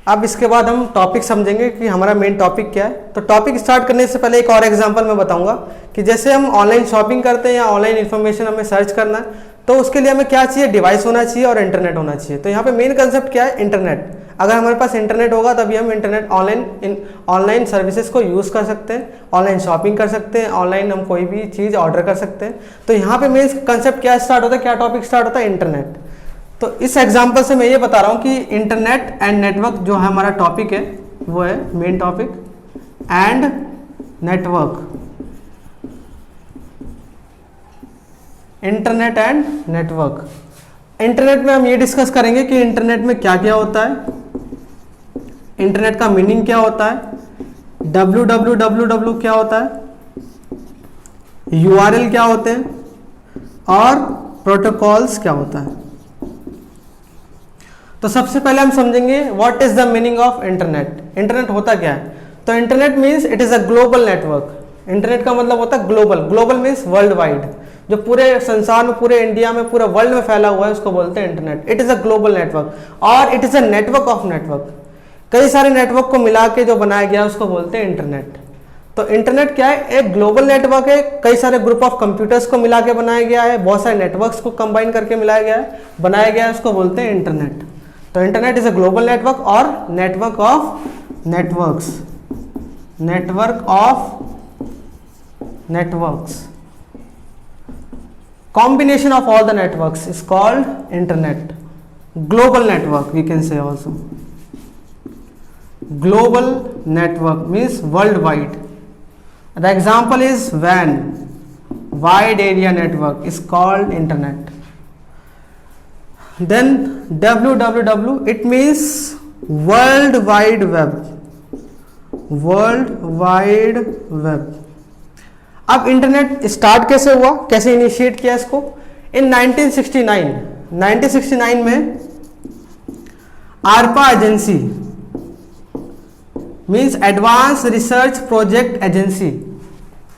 अब इसके बाद हम टॉपिक समझेंगे कि हमारा मेन टॉपिक क्या है। तो टॉपिक स्टार्ट करने से पहले एक और एग्जांपल मैं बताऊंगा कि जैसे हम ऑनलाइन शॉपिंग करते हैं या ऑनलाइन इन्फॉर्मेशन हमें सर्च करना है, तो उसके लिए हमें क्या चाहिए, डिवाइस होना चाहिए और इंटरनेट होना चाहिए। तो यहाँ पे मेन कंसेप्ट क्या है, इंटरनेट। अगर हमारे पास इंटरनेट होगा तभी हम इंटरनेट ऑनलाइन सर्विसेज को यूज़ कर सकते हैं, ऑनलाइन शॉपिंग कर सकते हैं, ऑनलाइन हम कोई भी चीज़ ऑर्डर कर सकते हैं। तो यहाँ पे मेन कंसेप्ट क्या स्टार्ट होता है, क्या टॉपिक स्टार्ट होता है, इंटरनेट। तो इस एग्जाम्पल से मैं ये बता रहा हूँ कि इंटरनेट एंड नेटवर्क जो है हमारा टॉपिक है वो है main topic, and network, internet and network. Internet में हम ये डिस्कस करेंगे कि इंटरनेट में क्या क्या होता है, इंटरनेट का मीनिंग क्या होता है, www क्या होता है, URL क्या होते हैं और प्रोटोकॉल्स क्या होता है। तो सबसे पहले हम समझेंगे what is the meaning of internet. Internet होता क्या है? तो internet means it is a global network. Internet का मतलब होता है global. Global means world wide, जो पूरे संसार में, पूरे इंडिया में, पूरे वर्ल्ड में फैला हुआ है, उसको बोलते हैं internet. It is a global network और it is a network of network. कई सारे नेटवर्क को मिला के जो बनाया गया है उसको बोलते हैं इंटरनेट। तो इंटरनेट क्या है, एक ग्लोबल नेटवर्क है, कई सारे ग्रुप ऑफ कंप्यूटर्स को मिला के बनाया गया है, बहुत सारे नेटवर्क्स को कंबाइन करके मिलाया गया है, बनाया गया है, उसको बोलते हैं इंटरनेट। तो internet is a global network और network of networks, network of networks, combination of all the networks is called internet. Global network we can say also. Global network means worldwide. The example is WAN, wide area network, is called internet. Then www, it means world wide web, world wide web. अब internet start कैसे हुआ, कैसे initiate किया इसको? इन 1969 में आरपा agency means advance research project agency,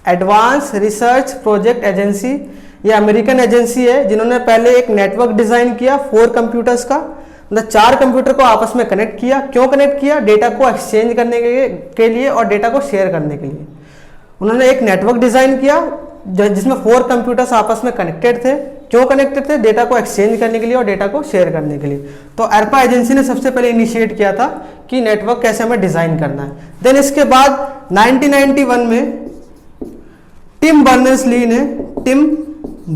advance research project agency, ये American agency है जिन्होंने पहले एक नेटवर्क डिजाइन किया 4 कंप्यूटर्स का, मतलब 4 कंप्यूटर को आपस में कनेक्ट किया। क्यों कनेक्ट किया? डेटा को एक्सचेंज करने के लिए और डेटा को शेयर करने के लिए। उन्होंने एक नेटवर्क डिजाइन किया जिसमें 4 कंप्यूटर्स आपस में कनेक्टेड थे। क्यों कनेक्टेड थे? डेटा को एक्सचेंज करने के लिए और डेटा को शेयर करने के लिए। तो ARPA एजेंसी ने सबसे पहले इनिशिएट किया था कि नेटवर्क कैसे हमें डिजाइन करना है। देन इसके बाद 1991 में टिम बर्नर्स-ली ने, Tim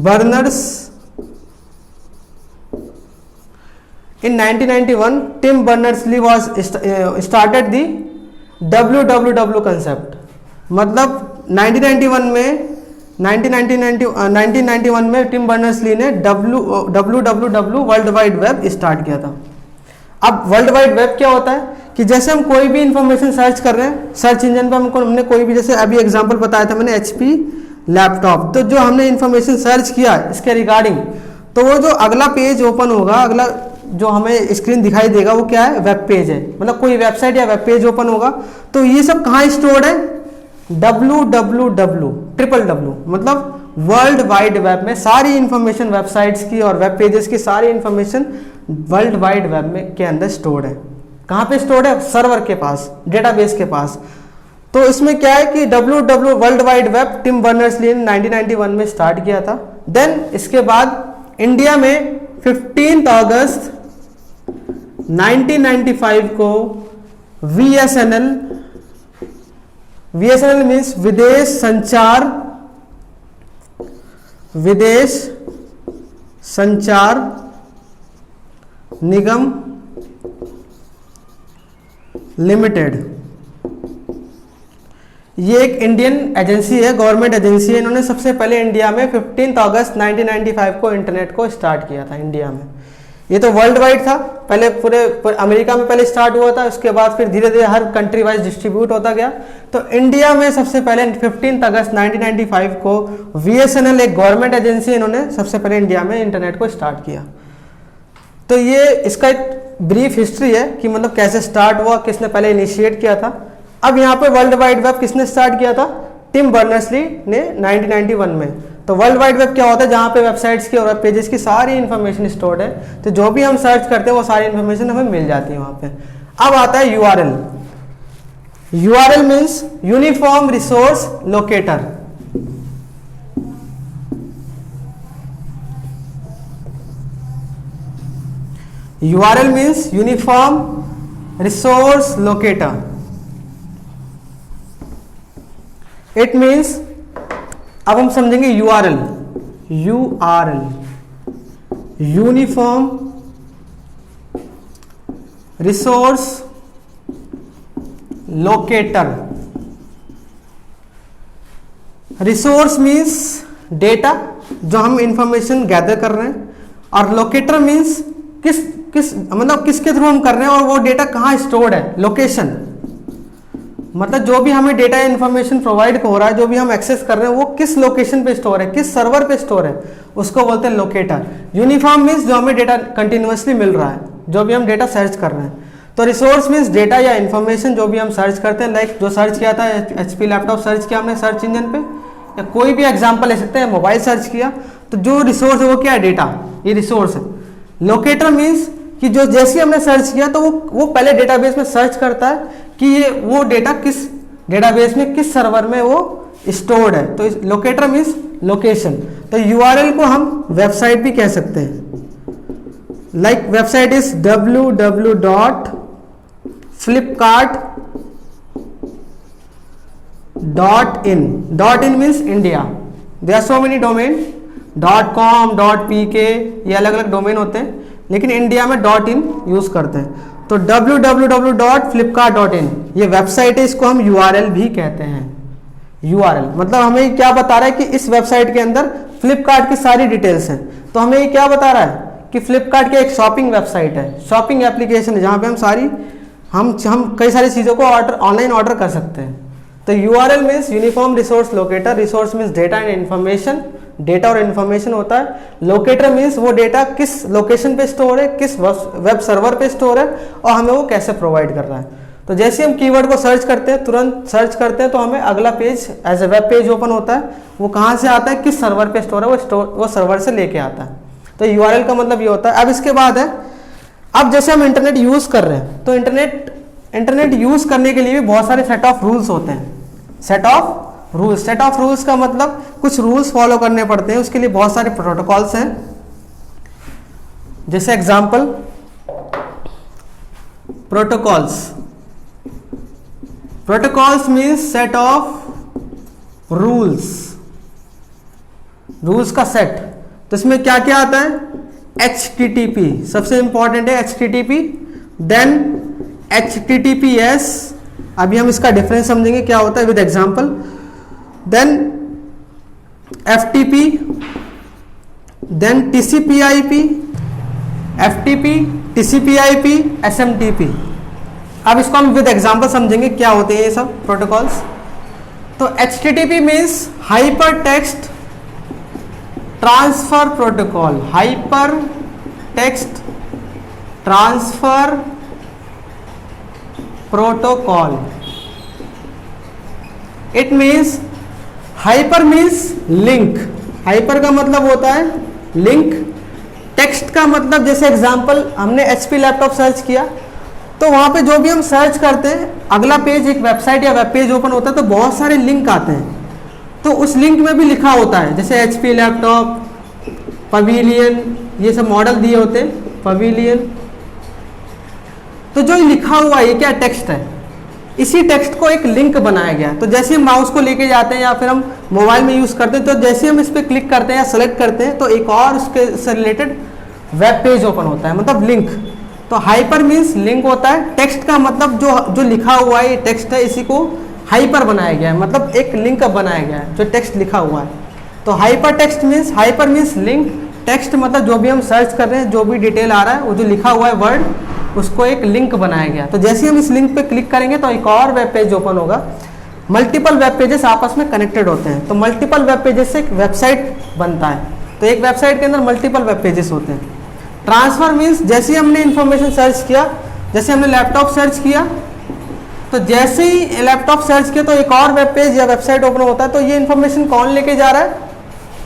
Berners in 1991 Tim Berners-Lee was started the www concept। मतलब 1991 में टिम बर्नर्स-ली ने www world wide web start किया था। अब वर्ल्ड वाइड वेब क्या होता है कि जैसे हम कोई भी इंफॉर्मेशन सर्च कर रहे हैं, सर्च इंजन पे हमने कोई भी, जैसे अभी एग्जांपल बताया था मैंने HP लैपटॉप, तो जो हमने इंफॉर्मेशन सर्च किया इसके रिगार्डिंग, तो वो जो अगला पेज ओपन होगा, अगला जो हमें स्क्रीन दिखाई देगा वो क्या है, वेब पेज है। मतलब कोई वेबसाइट या वेब पेज ओपन होगा तो ये सब कहाँ स्टोर्ड है, www, मतलब वर्ल्ड वाइड वेब में सारी इंफॉर्मेशन, वेबसाइट्स की और वेब पेजेस की सारी इंफॉर्मेशन वर्ल्ड वाइड वेब में के अंदर स्टोर्ड है। कहाँ पे स्टोर्ड है? सर्वर के पास, डेटाबेस के पास। तो इसमें क्या है कि www world wide web Tim Berners-Lee ने 1991 में स्टार्ट किया था। देन इसके बाद इंडिया में 15 अगस्त 1995 को VSNL मीन्स विदेश संचार निगम लिमिटेड, ये एक इंडियन एजेंसी है, गवर्नमेंट एजेंसी है। इन्होंने सबसे पहले इंडिया में 15 अगस्त 1995 को इंटरनेट को स्टार्ट किया था इंडिया में। ये तो वर्ल्ड वाइड था, पहले पूरे अमेरिका में पहले स्टार्ट हुआ था, उसके बाद फिर धीरे धीरे हर कंट्री वाइज डिस्ट्रीब्यूट होता गया। तो इंडिया में सबसे पहले 15 अगस्त 1995 को VSNL एक गवर्नमेंट एजेंसी, इन्होंने सबसे पहले इंडिया में इंटरनेट को स्टार्ट किया। तो ये इसका एक ब्रीफ हिस्ट्री है कि मतलब कैसे स्टार्ट हुआ, किसने पहले इनिशिएट किया था। अब यहाँ पे वर्ल्ड वाइड वेब किसने स्टार्ट किया था? टिम बर्नर्स-ली ने 1991 में। तो वर्ल्ड वाइड वेब क्या होता है? जहाँ पे वेबसाइट्स की और वेब पेजेस की सारी इन्फॉर्मेशन स्टोर्ड है, तो जो भी हम सर्च करते हैं वो सारी इन्फॉर्मेशन हमें मिल जाती है वहाँ पे। अब आता है URL. URL means uniform resource locator. URL means uniform resource locator. It means, अब हम समझेंगे URL uniform resource locator. Resource means data जो हम इंफॉर्मेशन गैदर कर रहे हैं, और लोकेटर मीन्स किस मतलब किसके थ्रू हम कर रहे हैं और वो डेटा कहाँ स्टोर्ड है, लोकेशन। मतलब जो भी हमें डेटा इन्फॉर्मेशन प्रोवाइड हो रहा है, जो भी हम एक्सेस कर रहे हैं, वो किस लोकेशन पे स्टोर है, किस सर्वर पे स्टोर है, उसको बोलते हैं लोकेटर। यूनिफॉर्म मीन्स जो हमें डेटा कंटिन्यूअसली मिल रहा है, जो भी हम डेटा सर्च कर रहे हैं। तो रिसोर्स मीन्स डेटा या इन्फॉर्मेशन जो भी हम सर्च करते हैं, लाइक जो सर्च किया था HP लैपटॉप सर्च किया हमने सर्च इंजन पे, या कोई भी एग्जाम्पल ले सकते हैं, मोबाइल सर्च किया, तो जो रिसोर्स है वो क्या है, डेटा, ये रिसोर्स है। लोकेटर मीन्स कि जो जैसे हमने सर्च किया तो वो पहले डेटाबेस में सर्च करता है कि ये वो डेटा किस डेटाबेस में किस सर्वर में वो स्टोर्ड है। तो लोकेटर मीन्स लोकेशन। तो यूआरएल को हम वेबसाइट भी कह सकते हैं, like website is www.flipkart.in। .in means India. There are so many domain, .com, .pk, ये अलग अलग डोमेन होते हैं, लेकिन इंडिया में .in यूज करते हैं। तो www.flipkart.in ये वेबसाइट है, इसको हम URL भी कहते हैं। URL मतलब हमें क्या बता रहा है कि इस वेबसाइट के अंदर फ्लिपकार्ट की सारी डिटेल्स हैं। तो हमें ये क्या बता रहा है कि फ्लिपकार्ट की एक शॉपिंग वेबसाइट है, शॉपिंग एप्लीकेशन है, जहाँ पे हम कई सारी चीज़ों को ऑनलाइन ऑर्डर कर सकते हैं। तो URL means uniform resource locator. Resource means data and information, data और इन्फॉर्मेशन होता है। लोकेटर मीन्स वो डेटा किस लोकेशन पे स्टोर है, किस वेब सर्वर पे स्टोर है, और हमें वो कैसे प्रोवाइड कर रहा है। तो जैसे हम कीवर्ड को सर्च करते हैं, तुरंत सर्च करते हैं, तो हमें अगला page as a web page open होता है। वो कहाँ से आता है, किस सर्वर पे स्टोर है, वो सर्वर से लेके आता है। तो URL का मतलब ये होता है। अब इसके बाद है, अब जैसे हम इंटरनेट यूज कर रहे हैं, तो इंटरनेट यूज करने के लिए भी बहुत सारे सेट ऑफ रूल्स होते हैं। सेट ऑफ रूल्स का मतलब कुछ रूल्स फॉलो करने पड़ते हैं, उसके लिए बहुत सारे प्रोटोकॉल्स हैं। जैसे example, protocols means set of rules का सेट। तो इसमें क्या क्या आता है, HTTP सबसे इंपॉर्टेंट है, HTTP, देन HTTPS। अभी हम इसका डिफरेंस समझेंगे क्या होता है with example. Then FTP, then TCP/IP, FTP, TCP/IP, SMTP। अब इसको हम विद एग्जांपल समझेंगे क्या होते हैं ये सब प्रोटोकॉल्स। तो HTTP means hyper text transfer protocol, hyper text transfer protocol. It means hyper means link, hyper का मतलब होता है लिंक। टेक्स्ट का मतलब जैसे एग्जांपल हमने HP लैपटॉप सर्च किया, तो वहां पे जो भी हम सर्च करते हैं, अगला पेज एक वेबसाइट या वेब पेज ओपन होता है, तो बहुत सारे लिंक आते हैं। तो उस लिंक में भी लिखा होता है, जैसे HP लैपटॉप, पवेलियन, ये सब मॉडल दिए होते हैं, पवेलियन। तो जो लिखा हुआ है ये क्या टेक्स्ट है, इसी टेक्स्ट को एक लिंक बनाया गया। तो जैसे हम माउस को लेके जाते हैं या फिर हम मोबाइल में यूज करते हैं, तो जैसे हम इस पर क्लिक करते हैं या सेलेक्ट करते हैं, तो एक और उसके से रिलेटेड वेब पेज ओपन होता है, मतलब लिंक। तो हाइपर मीन्स लिंक होता है। टेक्स्ट का मतलब जो लिखा हुआ है ये टेक्स्ट है, इसी को हाइपर बनाया गया है, मतलब एक लिंक बनाया गया है जो टेक्स्ट लिखा हुआ है। तो hyper text means, hyper means link, text मतलब जो भी हम सर्च कर रहे हैं, जो भी डिटेल आ रहा है, वो जो लिखा हुआ है वर्ड, उसको एक लिंक बनाया गया। तो जैसे हम इस लिंक पे क्लिक करेंगे तो एक और वेब पेज ओपन होगा। मल्टीपल वेब पेजेस आपस में कनेक्टेड होते हैं, तो मल्टीपल वेब पेजेस से एक वेबसाइट बनता है। तो एक वेबसाइट के अंदर मल्टीपल वेब पेजेस होते हैं। ट्रांसफर मीन्स जैसे ही हमने इंफॉर्मेशन सर्च किया, जैसे हमने लैपटॉप सर्च किया, तो जैसे ही लैपटॉप सर्च किया तो एक और वेब पेज या वेबसाइट ओपन होता है। तो ये इंफॉर्मेशन कौन लेके जा रहा है,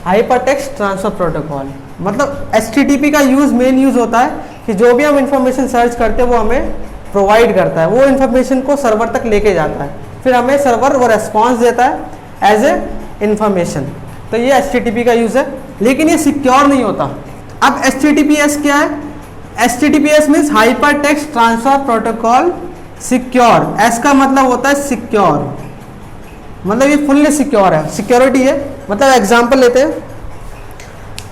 हाइपर टेक्स्ट ट्रांसफर प्रोटोकॉल। मतलब HTTP का मेन यूज होता है कि जो भी हम इंफॉर्मेशन सर्च करते हैं वो हमें प्रोवाइड करता है, वो इन्फॉर्मेशन को सर्वर तक लेके जाता है, फिर हमें सर्वर वो रेस्पॉन्स देता है एज ए इंफॉर्मेशन। तो ये HTTP का यूज़ है, लेकिन ये सिक्योर नहीं होता। अब HTTPS क्या है? HTTPS means hyper text transfer protocol secure. S का मतलब होता है सिक्योर, मतलब ये फुल्ली सिक्योर है, सिक्योरिटी है। मतलब एग्जांपल लेते हैं,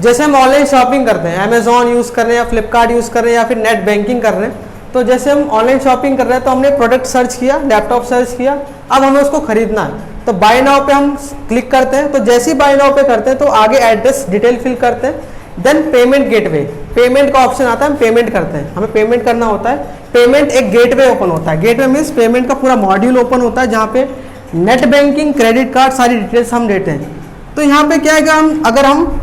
जैसे हम ऑनलाइन शॉपिंग करते हैं, अमेजॉन यूज़ कर रहे हैं या फ्लिपकार्ट यूज़ कर रहे हैं या फिर नेट बैंकिंग कर रहे हैं, तो जैसे हम ऑनलाइन शॉपिंग कर रहे हैं तो हमने प्रोडक्ट सर्च किया, लैपटॉप सर्च किया, अब हमें उसको खरीदना है, तो बाय नाउ पे हम क्लिक करते हैं। तो जैसे ही बाय नाउ पे करते हैं तो आगे एड्रेस डिटेल फिल करते हैं, देन पेमेंट गेटवे, पेमेंट का ऑप्शन आता है, हम पेमेंट करते हैं, हमें पेमेंट करना होता है। पेमेंट एक गेटवे ओपन होता है, गेटवे मीन्स पेमेंट का पूरा मॉड्यूल ओपन होता है जहाँ पे नेट बैंकिंग, क्रेडिट कार्ड, सारी डिटेल्स हम देते हैं। तो यहाँ पे क्या है कि हम अगर हम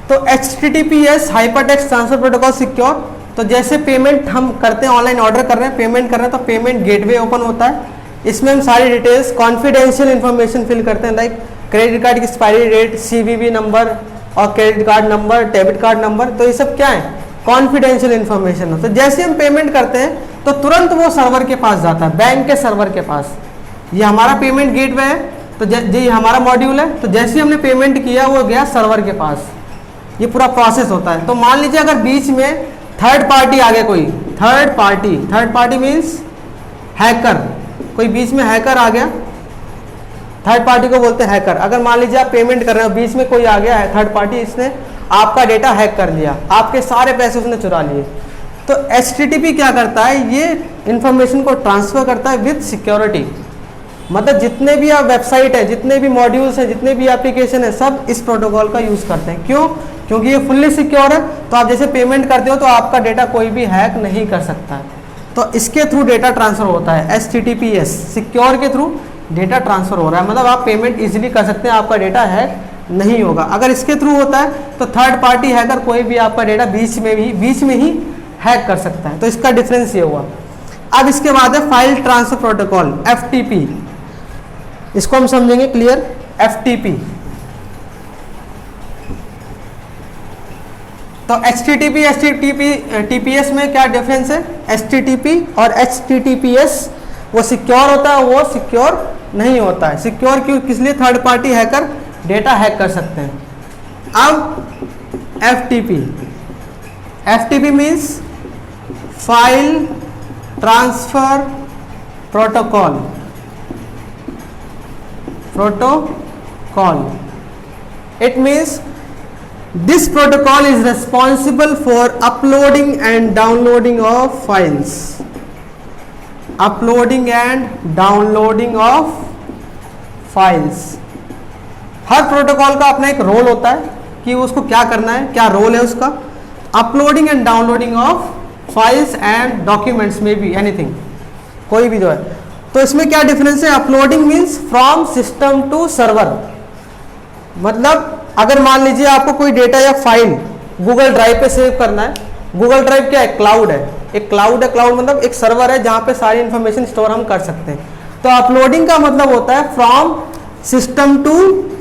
तो HTTPS hypertext transfer protocol secure, तो जैसे पेमेंट हम करते हैं, ऑनलाइन ऑर्डर कर रहे हैं, पेमेंट कर रहे हैं, तो पेमेंट गेटवे ओपन होता है। इसमें हम सारी डिटेल्स, कॉन्फिडेंशियल इन्फॉर्मेशन फिल करते हैं, लाइक क्रेडिट कार्ड की एक्सपायरी डेट, CVV नंबर और credit card number, debit card number, तो ये सब क्या है? कॉन्फिडेंशियल इन्फॉर्मेशन है। तो जैसे हम पेमेंट करते हैं तो तुरंत वो सर्वर के पास जाता है, बैंक के सर्वर के पास। ये हमारा पेमेंट गेटवे है, तो ये हमारा मॉड्यूल है, तो जैसे ही हमने पेमेंट किया वो गया सर्वर के पास, ये पूरा प्रोसेस होता है। तो मान लीजिए अगर बीच में थर्ड पार्टी आ गया, कोई थर्ड पार्टी मीन्स हैकर, कोई बीच में हैकर आ गया, थर्ड पार्टी को बोलते हैं हैकर। अगर मान लीजिए आप पेमेंट कर रहे हो, बीच में कोई आ गया है थर्ड पार्टी, इसने आपका डेटा हैक कर लिया, आपके सारे पैसे उसने चुरा लिए, तो HTTP क्या करता है? ये इंफॉर्मेशन को ट्रांसफर करता है विथ सिक्योरिटी। मतलब जितने भी आप वेबसाइट है, जितने भी मॉड्यूल्स हैं, जितने भी एप्लीकेशन है, सब इस प्रोटोकॉल का यूज़ करते हैं। क्यों? क्योंकि ये फुल्ली सिक्योर है। तो आप जैसे पेमेंट करते हो तो आपका डेटा कोई भी हैक नहीं कर सकता है, तो इसके थ्रू डेटा ट्रांसफर होता है। HTTPS सिक्योर के थ्रू डेटा ट्रांसफर हो रहा है, मतलब आप पेमेंट इजीली कर सकते हैं, आपका डेटा हैक नहीं होगा। अगर इसके थ्रू होता है तो थर्ड पार्टी हैकर कोई भी आपका डेटा बीच में ही हैक कर सकता है। तो इसका डिफरेंस ये हुआ। अब इसके बाद है फाइल ट्रांसफर प्रोटोकॉल, FTP, इसको हम समझेंगे क्लियर। FTP तो HTTP TPS में क्या डिफरेंस है? HTTP और HTTPS वो सिक्योर होता है, वो सिक्योर नहीं होता है। सिक्योर क्यों? किस लिए? Third party hacker data hack कर सकते हैं। अब FTP means file transfer protocol, it means this protocol is responsible for uploading and downloading of files, her protocol का अपना एक रोल होता है कि उसको क्या करना है, क्या रोल है उसका। Uploading and downloading of files and documents में बी एनीथिंग, कोई भी जो है। तो इसमें क्या डिफरेंस है? Uploading means from system to server, मतलब अगर मान लीजिए आपको कोई डेटा या फाइल गूगल ड्राइव पे सेव करना है। गूगल ड्राइव क्या है? क्लाउड है, एक क्लाउड है। क्लाउड मतलब एक सर्वर है जहाँ पे सारी इंफॉर्मेशन स्टोर हम कर सकते हैं। तो अपलोडिंग का मतलब होता है फ्रॉम सिस्टम टू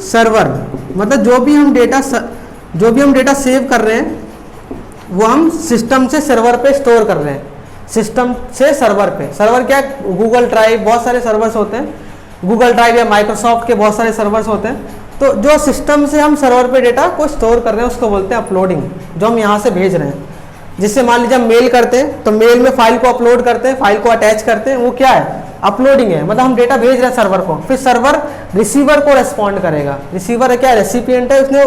सर्वर, मतलब जो भी हम डेटा सेव कर रहे हैं वो हम सिस्टम से सर्वर पे स्टोर कर रहे हैं, सिस्टम से सर्वर पे। सर्वर क्या है? गूगल ड्राइव, बहुत सारे सर्वर्स होते हैं, गूगल ड्राइव या माइक्रोसॉफ्ट के बहुत सारे सर्वर्स होते हैं। तो जो सिस्टम से हम सर्वर पे डेटा को स्टोर कर रहे हैं उसको बोलते हैं अपलोडिंग, जो हम यहाँ से भेज रहे हैं। जिससे मान लीजिए हम मेल करते हैं तो मेल में फाइल को अपलोड करते हैं, फाइल को अटैच करते हैं, वो क्या है? अपलोडिंग है। मतलब हम डेटा भेज रहे हैं सर्वर को, फिर सर्वर रिसीवर को रेस्पॉन्ड करेगा। रिसीवर है क्या? रेसिपिएंट है, उसने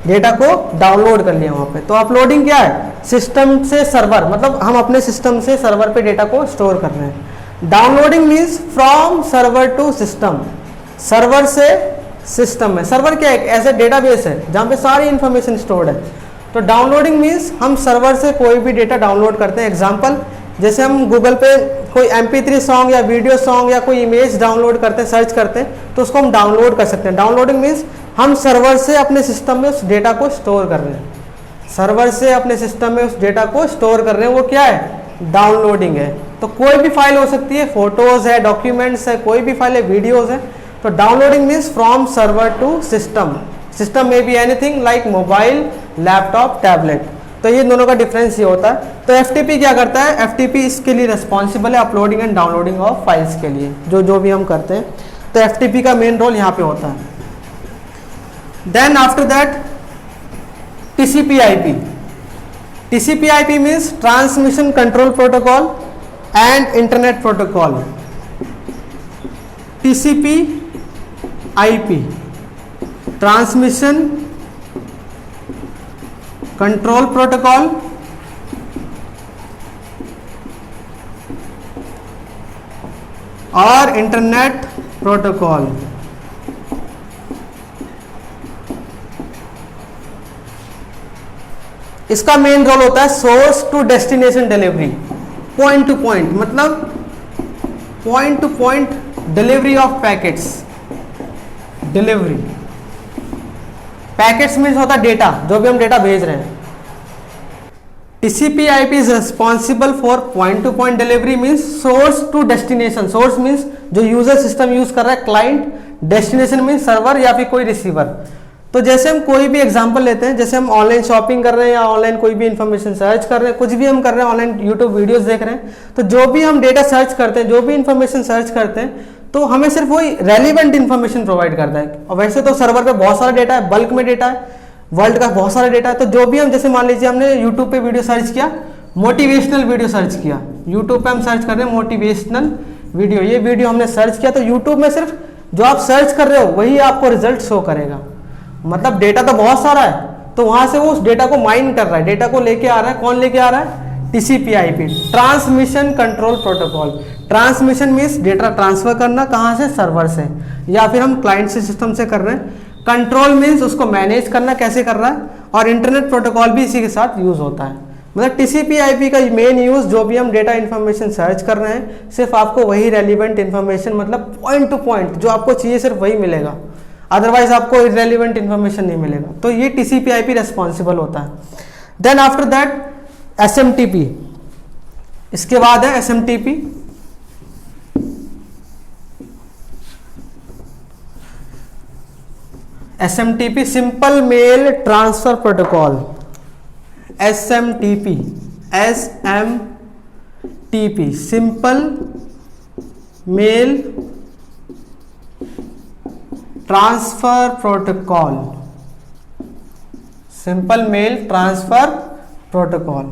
डेटा को डाउनलोड कर लिया वहाँ पे। तो अपलोडिंग क्या है? सिस्टम से सर्वर, मतलब हम अपने सिस्टम से सर्वर पे डेटा को स्टोर कर रहे हैं। Downloading means from server to system, server से सिस्टम में। सर्वर क्या है? ऐसे डेटाबेस है जहाँ पे सारी इंफॉर्मेशन स्टोर्ड है। तो डाउनलोडिंग मीन्स हम सर्वर से कोई भी डेटा डाउनलोड करते हैं। एग्जांपल, जैसे हम गूगल पे कोई MP3 सॉन्ग या वीडियो सॉन्ग या कोई इमेज डाउनलोड करते हैं, सर्च करते हैं, तो उसको हम डाउनलोड कर सकते हैं। डाउनलोडिंग मीन्स हम सर्वर से अपने सिस्टम में उस डेटा को स्टोर कर रहे हैं, सर्वर से अपने सिस्टम में उस डेटा को स्टोर कर रहे हैं, वो क्या है? डाउनलोडिंग है। तो कोई भी फाइल हो सकती है, फोटोज़ है, डॉक्यूमेंट्स है, कोई भी फाइल है, वीडियोज़ है। तो downloading means from server to system, system में भी anything like mobile, laptop, tablet. तो ये दोनों का डिफरेंस ये होता है। तो FTP क्या करता है, FTP इसके लिए रिस्पॉन्सिबल है uploading and downloading of files के लिए, जो भी हम करते हैं। तो FTP का मेन रोल यहाँ पे होता है। Then after that TCP/IP। TCP/IP means transmission control protocol and internet protocol. TCP/IP transmission control protocol और इंटरनेट प्रोटोकॉल। इसका मेन रोल होता है source to destination delivery, point to point, मतलब point to point delivery of packets. Delivery packets means होता है data, जो भी हम डेटा भेज रहे हैं। TCP/IP is responsible for point to point delivery means source to destination. Source means जो यूजर सिस्टम यूज कर रहा है क्लाइंट, डेस्टिनेशन मीन्स सर्वर या फिर कोई रिसीवर। तो जैसे हम कोई भी एग्जांपल लेते हैं, जैसे हम ऑनलाइन शॉपिंग कर रहे हैं या ऑनलाइन कोई भी इंफॉर्मेशन सर्च कर रहे हैं, कुछ भी हम कर रहे हैं, ऑनलाइन यूट्यूब वीडियोस देख रहे हैं, तो जो भी हम डेटा सर्च करते हैं, जो भी इंफॉर्मेशन सर्च करते हैं, तो हमें सिर्फ वही रेलिवेंट इंफॉर्मेशन प्रोवाइड करता है। और वैसे तो सर्वर पे बहुत सारा डेटा है, बल्क में डेटा है, वर्ल्ड का बहुत सारा डेटा है। तो जो भी हम, जैसे मान लीजिए हमने यूट्यूब पे वीडियो सर्च किया, मोटिवेशनल वीडियो सर्च किया, यूट्यूब पे हम सर्च कर रहे हैं मोटिवेशनल वीडियो, ये वीडियो हमने सर्च किया, तो यूट्यूब में सिर्फ जो आप सर्च कर रहे हो वही आपको रिजल्ट शो करेगा। मतलब डेटा तो बहुत सारा है, तो वहां से वो उस डेटा को माइन कर रहा है, डेटा को लेके आ रहा है। कौन लेके आ रहा है? TCP/IP transmission control protocol. Transmission means data transfer करना, कहाँ से? सर्वर से, या फिर हम क्लाइंट से सिस्टम से कर रहे हैं। कंट्रोल मीन्स उसको मैनेज करना, कैसे कर रहा है। और इंटरनेट प्रोटोकॉल भी इसी के साथ यूज होता है। मतलब TCP/IP का मेन यूज, जो भी हम डेटा इन्फॉर्मेशन सर्च कर रहे हैं, सिर्फ आपको वही रेलिवेंट इन्फॉर्मेशन, मतलब पॉइंट टू पॉइंट जो आपको चाहिए सिर्फ वही मिलेगा, अदरवाइज आपको इरेलीवेंट इन्फॉर्मेशन नहीं मिलेगा। तो ये TCP/IP रेस्पॉन्सिबल होता है। देन आफ्टर दैट SMTP, इसके बाद है SMTP। SMTP simple mail transfer protocol. SMTP simple mail transfer protocol. Simple mail transfer protocol,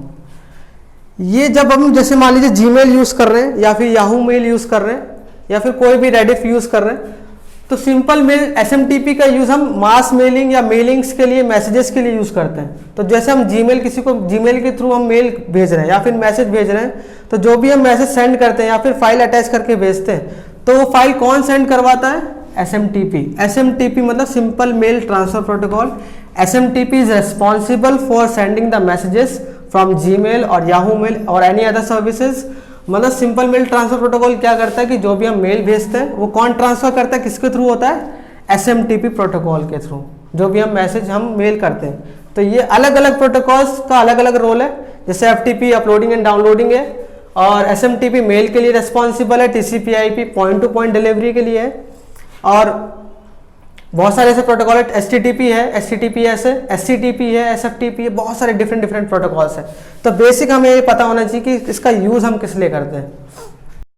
ये जब हम, जैसे मान लीजिए जीमेल यूज कर रहे हैं या फिर याहू मेल यूज कर रहे हैं या फिर कोई भी रेडिफ यूज कर रहे हैं, तो सिंपल मेल SMTP का यूज हम मास मेलिंग या मेलिंग्स के लिए, मैसेजेस के लिए यूज करते हैं। तो जैसे हम जीमेल, किसी को जीमेल के थ्रू हम मेल भेज रहे हैं या फिर मैसेज भेज रहे हैं, तो जो भी हम मैसेज सेंड करते हैं या फिर फाइल अटैच करके भेजते हैं, तो वो फाइल कौन सेंड करवाता है? SMTP मतलब simple mail transfer protocol. SMTP is responsible for sending the messages from Gmail और याहू मेल और एनी अदर सर्विसेज। मतलब सिंपल मेल ट्रांसफर प्रोटोकॉल क्या करता है कि जो भी हम मेल भेजते हैं वो कौन ट्रांसफर करता है, किसके थ्रू होता है? SMTP प्रोटोकॉल के थ्रू, जो भी हम मैसेज हम मेल करते हैं। तो ये अलग अलग प्रोटोकॉल्स का अलग अलग रोल है। जैसे FTP अपलोडिंग एंड डाउनलोडिंग है, और SMTP मेल के लिए रेस्पॉन्सिबल है, TCP/IP point to point delivery के लिए है, और बहुत सारे ऐसे प्रोटोकॉल है। HTTP है, HTTPS है, SCTP है, SFTP है, बहुत सारे डिफरेंट प्रोटोकॉल्स है। तो बेसिक हमें ये पता होना चाहिए कि इसका यूज हम किस लिए करते हैं।